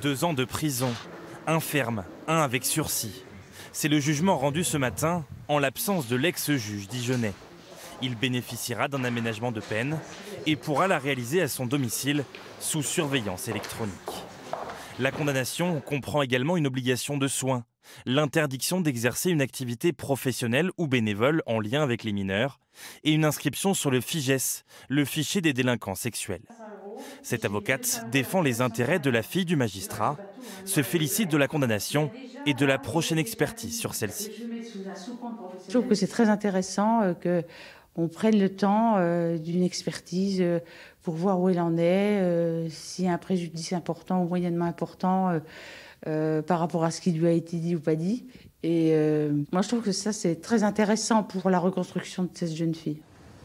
2 ans de prison, un ferme, un avec sursis. C'est le jugement rendu ce matin en l'absence de l'ex-juge dijonnais. Il bénéficiera d'un aménagement de peine et pourra la réaliser à son domicile sous surveillance électronique. La condamnation comprend également une obligation de soins, l'interdiction d'exercer une activité professionnelle ou bénévole en lien avec les mineurs et une inscription sur le FIJES, le fichier des délinquants sexuels. Cette avocate défend les intérêts de la fille du magistrat, se félicite de la condamnation et de la prochaine expertise sur celle-ci. Je trouve que c'est très intéressant qu'on prenne le temps d'une expertise pour voir où elle en est, s'il y a un préjudice important ou moyennement important par rapport à ce qui lui a été dit ou pas dit. Et moi, je trouve que ça, c'est très intéressant pour la reconstruction de cette jeune fille.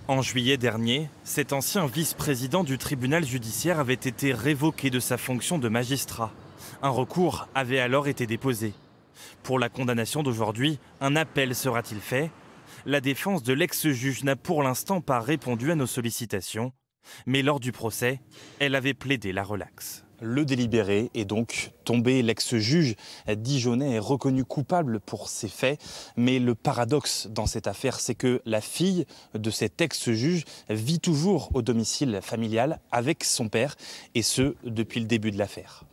En juillet dernier, cet ancien vice-président du tribunal judiciaire avait été révoqué de sa fonction de magistrat. Un recours avait alors été déposé. Pour la condamnation d'aujourd'hui, un appel sera-t-il fait ? La défense de l'ex-juge n'a pour l'instant pas répondu à nos sollicitations, mais lors du procès, elle avait plaidé la relaxe. Le délibéré est donc tombé. L'ex-juge dijonnais est reconnu coupable pour ces faits. Mais le paradoxe dans cette affaire, c'est que la fille de cet ex-juge vit toujours au domicile familial avec son père, et ce, depuis le début de l'affaire.